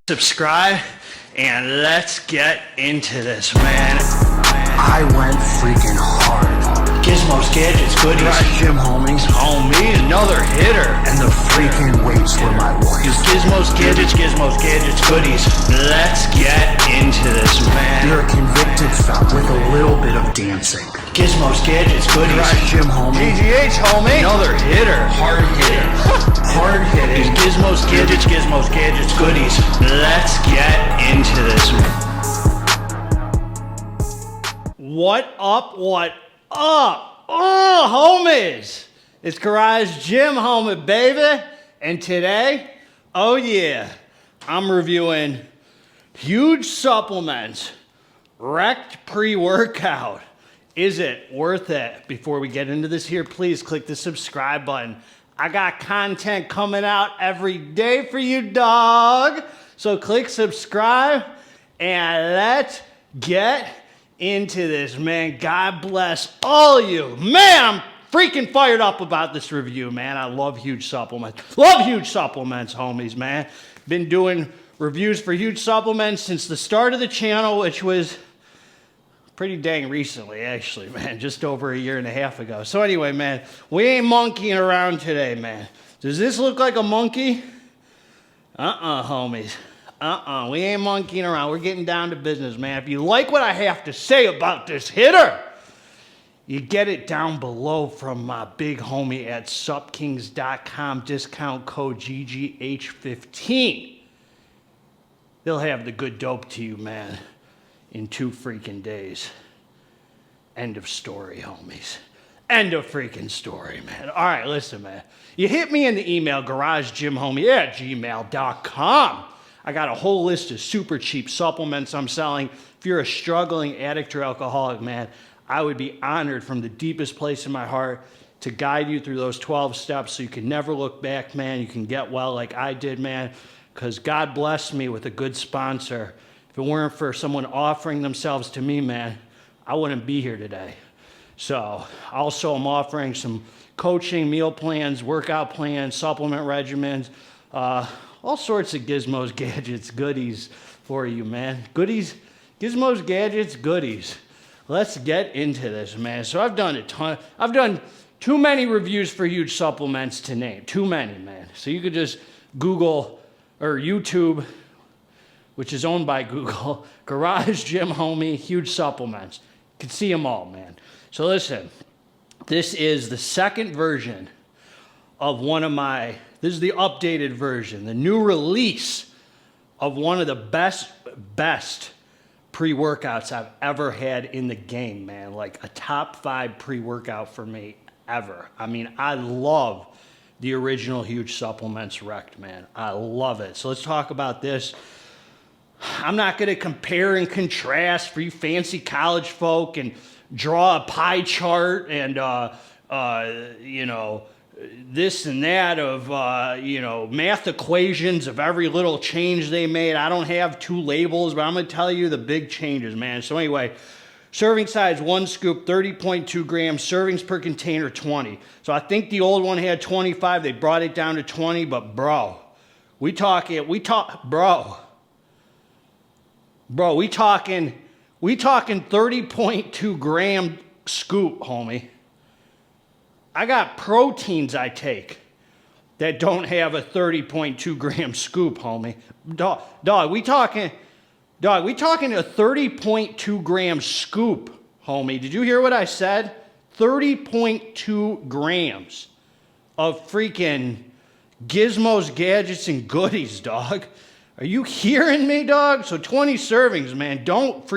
Subscribe and let's get into this, man. I went freaking hard. Gizmos, gadgets, goodies. Right, GYMHOMIE. Homie, another hitter. And the freaking weights were my wife. Gizmos, gadgets, goodies. Let's get into this, man. You're a convicted felon with a little bit of dancing. Gizmos, gadgets, goodies. Right, GYMHOMIE. GGH, homie. Another hitter. Hard hitting. Hard hitting. Gizmos, gadgets, goodies. Let's get into this. What up? What up? Oh, homies. It's Garage GYMHOMIE, baby. And today, oh yeah, I'm reviewing huge supplements, wrecked pre-workout. Is it worth it? Before we get into this here, please click the subscribe button. I got content coming out every day for you, dog. So click subscribe and let's get into this, man. God bless all of you. Man, I'm freaking fired up about this review, man. I love huge supplements. Love huge supplements, homies, man. Been doing reviews for huge supplements since the start of the channel, which was pretty dang recently, actually, man. Just over a year and a half ago. So anyway, man, we ain't monkeying around today, man. Does this look like a monkey? Homies. We ain't monkeying around. We're getting down to business, man. If you like what I have to say about this hitter, you get it down below from my big homie at suppkings.com. Discount code GGH15. They'll have the good dope to you, man, in 2 freaking days. End of story, homies. End of freaking story, man. All right, listen, man. You hit me in the email, garagegymhomie@gmail.com. I got a whole list of super cheap supplements I'm selling. If you're a struggling addict or alcoholic, man, I would be honored from the deepest place in my heart to guide you through those 12 steps so you can never look back, man. You can get well like I did, man, because God blessed me with a good sponsor. If it weren't for someone offering themselves to me, man, I wouldn't be here today. So also I'm offering some coaching, meal plans, workout plans, supplement regimens, all sorts of gizmos, gadgets, goodies for you, man. Goodies, gizmos, gadgets, goodies. Let's get into this, man. So I've done a ton. I've done too many reviews for huge supplements to name. Too many, man. So you could just Google or YouTube, which is owned by Google, Garage GYMHOMIE, huge supplements. You can see them all, man. So listen, this is the second version of this is the updated version, the new release of one of the best pre-workouts I've ever had in the game, man. Like a top 5 pre-workout for me ever. I mean, I love the original huge supplements wrecked, man. I love it. So let's talk about this. I'm not going to compare and contrast for you fancy college folk and draw a pie chart and, you know, this and that of, you know, math equations of every little change they made. I don't have 2 labels, but I'm going to tell you the big changes, man. So anyway, serving size 1 scoop, 30.2 grams, servings per container 20. So I think the old one had 25. They brought it down to 20, but bro, we talking 30.2 gram scoop, homie. I got proteins I take that don't have a 30.2 gram scoop, homie. Dog, we talking a 30.2 gram scoop, homie. Did you hear what I said? 30.2 grams of freaking gizmos, gadgets, and goodies, dog. Are you hearing me, dog? So 20 servings, man. Don't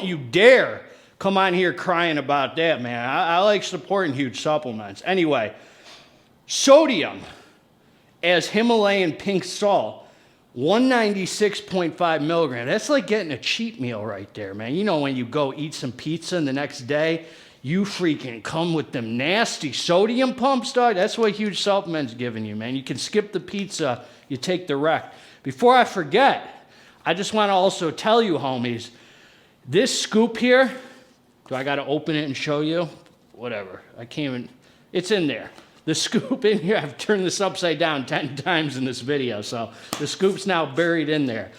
you dare come on here crying about that, man. I like supporting huge supplements. Anyway, sodium as Himalayan pink salt, 196.5 milligrams. That's like getting a cheat meal right there, man. You know when you go eat some pizza and the next day, you freaking come with them nasty sodium pumps, dog. That's what huge supplements giving you, man. You can skip the pizza, you take the wreck. Before I forget, I just want to also tell you, homies, this scoop here, do I got to open it and show you? Whatever. I can't even, it's in there. The scoop in here, I've turned this upside down 10 times in this video, so the scoop's now buried in there.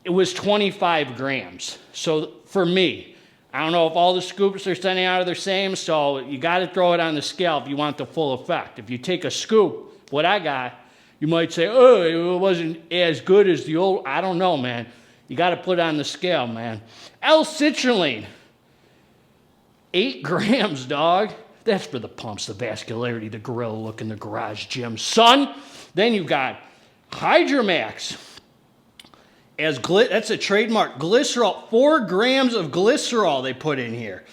It was 25 grams. So for me, I don't know if all the scoops they're sending out are the same, so you got to throw it on the scale if you want the full effect. If you take a scoop, what I got, you might say, oh, it wasn't as good as the old. I don't know, man. You got to put it on the scale, man. L-citrulline, 8 grams, dog. That's for the pumps, the vascularity, the gorilla look in the garage gym, son. Then you got Hydromax. That's a trademark. Glycerol, 4 grams of glycerol they put in here.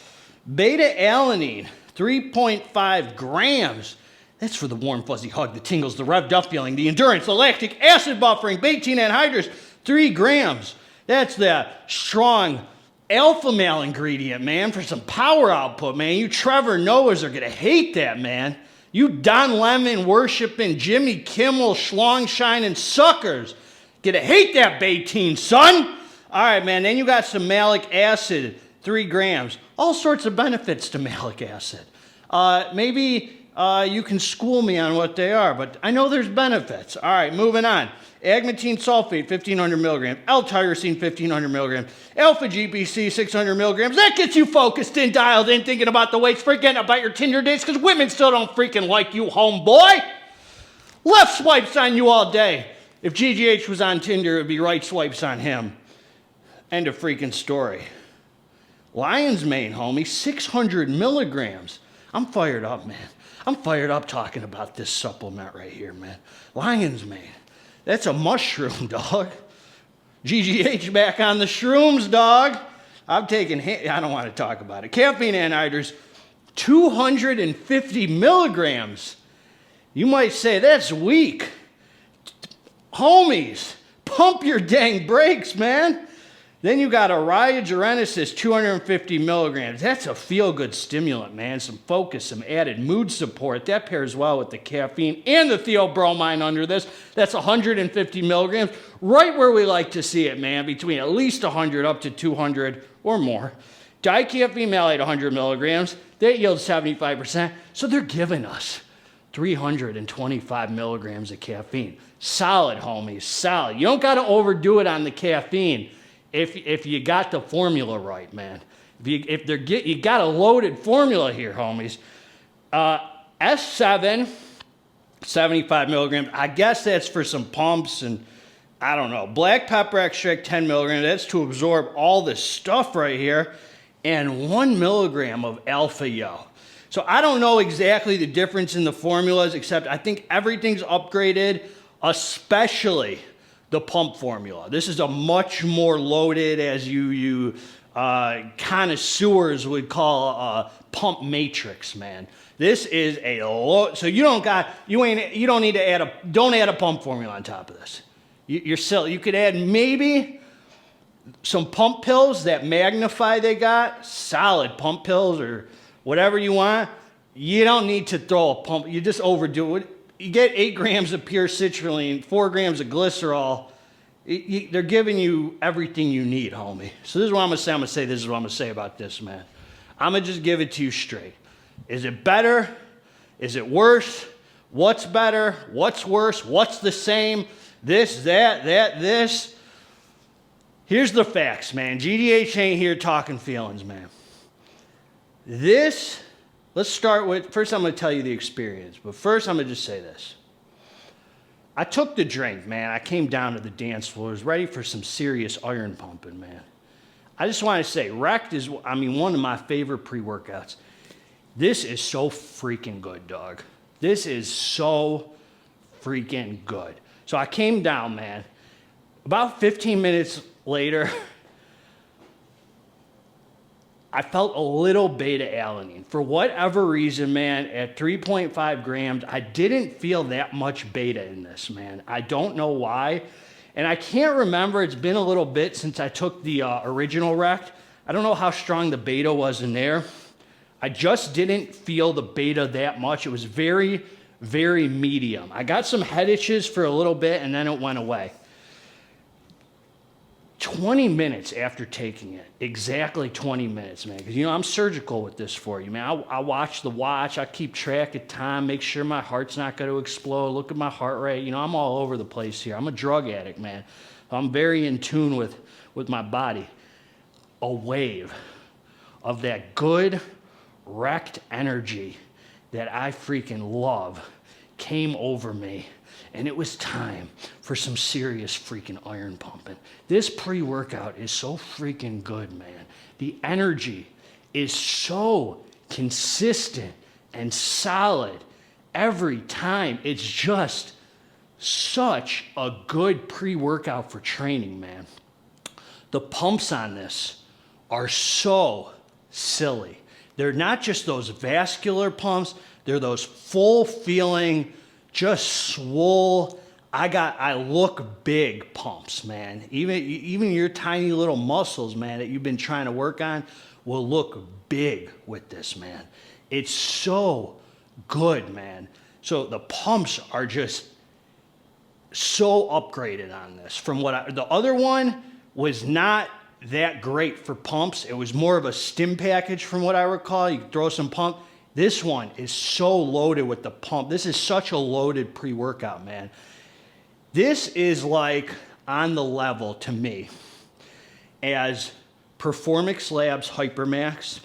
Beta-alanine, 3.5 grams. That's for the warm, fuzzy hug, the tingles, the revved up feeling, the endurance, the lactic acid buffering, betaine anhydrous, 3 grams. That's the strong alpha male ingredient, man, for some power output, man. You Trevor Noahs are going to hate that, man. You Don Lemon worshiping Jimmy Kimmel schlong shining suckers gonna hate that betaine, son. All right, man, then you got some malic acid, 3 grams. All sorts of benefits to malic acid. Maybe you can school me on what they are, but I know there's benefits. All right, moving on. Agmatine sulfate, 1,500 milligrams. L-tyrosine, 1,500 milligrams. Alpha-GPC, 600 milligrams. That gets you focused in, dialed in, thinking about the weights, forgetting about your Tinder dates, because women still don't freaking like you, homeboy. Left swipes on you all day. If GGH was on Tinder, it would be right swipes on him. End of freaking story. Lion's Mane, homie, 600 milligrams. I'm fired up, man. I'm fired up talking about this supplement right here, man. Lion's Mane. That's a mushroom, dog. GGH back on the shrooms, dog. I'm taking, I don't want to talk about it. Caffeine anhydrous, 250 milligrams. You might say that's weak. Homies, pump your dang brakes, man. Then you got Araya genesis, 250 milligrams. That's a feel-good stimulant, man. Some focus, some added mood support. That pairs well with the caffeine and the theobromine under this. That's 150 milligrams. Right where we like to see it, man. Between at least 100 up to 200 or more. Dicaffeine malate, 100 milligrams. That yields 75%. So they're giving us 325 milligrams of caffeine. Solid, homies, solid. You don't got to overdo it on the caffeine if you got the formula right, man. You got a loaded formula here, homies. S7, 75 milligrams. I guess that's for some pumps and I don't know. Black pepper extract, 10 milligrams. That's to absorb all this stuff right here. And 1 milligram of alpha yo. So I don't know exactly the difference in the formulas, except I think everything's upgraded, especially the pump formula. This is a much more loaded, as you connoisseurs would call a pump matrix, man. This is a so you don't need to don't add a pump formula on top of this. You could add maybe some pump pills that magnify they got, solid pump pills or whatever you want. You don't need to throw a pump. You just overdo it. You get 8 grams of pure citrulline, 4 grams of glycerol. They're giving you everything you need, homie. So this is what I'm going to say. I'm going to say this is what I'm going to say about this, man. I'm going to just give it to you straight. Is it better? Is it worse? What's better? What's worse? What's the same? This, that, this. Here's the facts, man. GDH ain't here talking feelings, man. Let's start with, first I'm going to tell you the experience, but first I'm going to just say this. I took the drink, man. I came down to the dance floor. I was ready for some serious iron pumping, man. I just want to say, Rect is, one of my favorite pre-workouts. This is so freaking good, dog. This is so freaking good. So I came down, man. About 15 minutes later, I felt a little beta-alanine. For whatever reason, man, at 3.5 grams, I didn't feel that much beta in this, man. I don't know why. And I can't remember. It's been a little bit since I took the original Rect. I don't know how strong the beta was in there. I just didn't feel the beta that much. It was very, very medium. I got some head itches for a little bit, and then it went away. 20 minutes after taking it, exactly 20 minutes, man. Because, you know, I'm surgical with this for you, man. I watch the watch. I keep track of time, make sure my heart's not going to explode. Look at my heart rate. You know, I'm all over the place here. I'm a drug addict, man. I'm very in tune with my body. A wave of that good, wrecked energy that I freaking love came over me. And it was time for some serious freaking iron pumping. This pre-workout is so freaking good, man. The energy is so consistent and solid every time. It's just such a good pre-workout for training, man. The pumps on this are so silly. They're not just those vascular pumps, they're those full feeling, just swole, I look big pumps, man. Even your tiny little muscles, man, that you've been trying to work on will look big with this, man. It's so good, man. So the pumps are just so upgraded on this. From what the other one was not that great for pumps. It was more of a stim package from what I recall. You throw some pump. This one is so loaded with the pump. This is such a loaded pre-workout, man. This is like on the level to me as Performix Labz Hypermax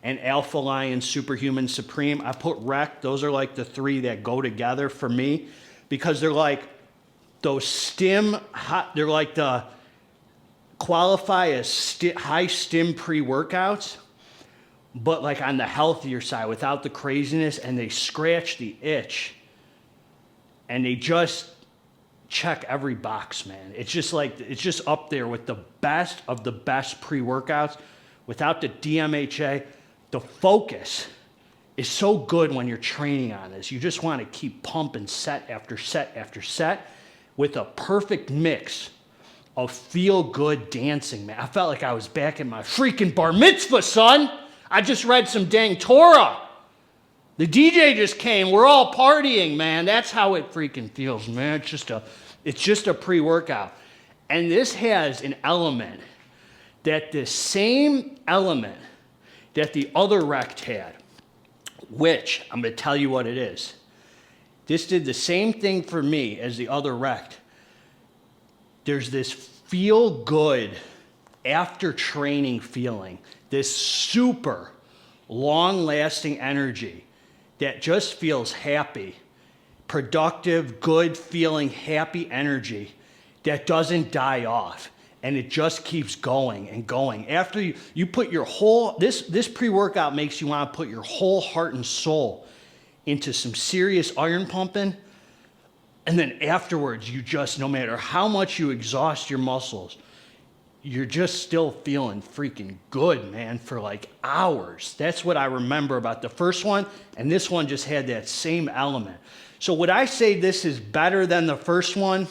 and Alpha Lion Superhuman Supreme. I put Rec. Those are like the three that go together for me because they're like those stim, they're like the qualify as high stim pre-workouts, but like on the healthier side without the craziness, and they scratch the itch and they just check every box, man. It's just like, it's just up there with the best of the best pre-workouts without the DMHA. The focus is so good when you're training on this. You just want to keep pumping set after set after set with a perfect mix of feel-good dancing, man. I felt like I was back in my freaking bar mitzvah, son. I just read some dang Torah. The DJ just came. We're all partying, man. That's how it freaking feels, man. It's just a pre-workout. And this has an element that the same element that the other Rect had, which I'm going to tell you what it is. This did the same thing for me as the other Rect. There's this feel-good after training feeling, this super long-lasting energy that just feels happy, productive, good feeling, happy energy that doesn't die off, and it just keeps going and going. After you put your whole, this pre-workout makes you want to put your whole heart and soul into some serious iron pumping, and then afterwards you just, no matter how much you exhaust your muscles, you're just still feeling freaking good, man, for like hours. That's what I remember about the first one, and this one just had that same element. So would I say this is better than the first one?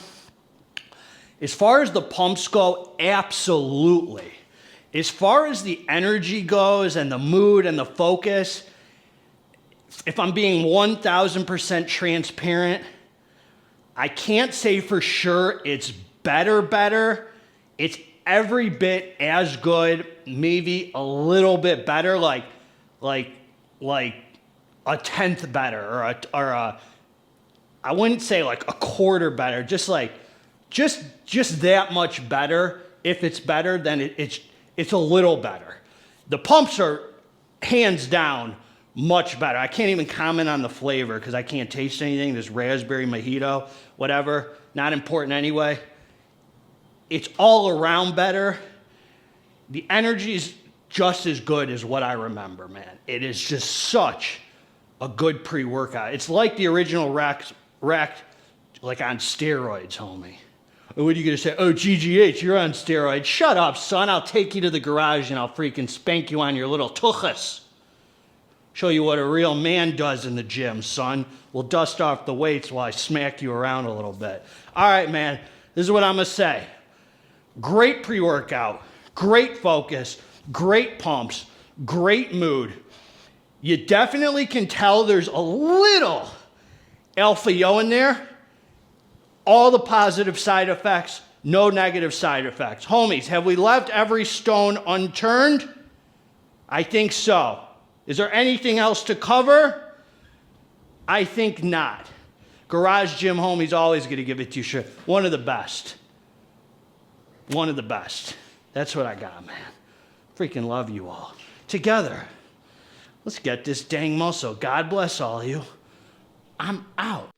As far as the pumps go, absolutely. As far as the energy goes and the mood and the focus, if I'm being 1000% transparent, I can't say for sure it's better. It's every bit as good, maybe a little bit better, like a tenth better, or a I wouldn't say like a quarter better, just that much better. If it's better, then it's a little better. The pumps are hands down much better. I can't even comment on the flavor because I can't taste anything. This raspberry mojito, whatever, not important anyway. It's all around better. The energy is just as good as what I remember, man. It is just such a good pre-workout. It's like the original Rect, like on steroids, homie. What are you gonna say? Oh, GGH, you're on steroids. Shut up, son. I'll take you to the garage and I'll freaking spank you on your little tuchus. Show you what a real man does in the gym, son. We'll dust off the weights while I smack you around a little bit. All right, man. This is what I'm gonna say. Great pre-workout, great focus, great pumps, great mood. You definitely can tell there's a little alpha-yo in there. All the positive side effects, No negative side effects. Homies, have we left every stone unturned? I think so. Is there anything else to cover? I think not. Garage Gym Homie's always going to give it to you straight. One of the best. One of the best. That's what I got, man. Freaking love you all. Together, let's get this dang muscle. God bless all of you. I'm out.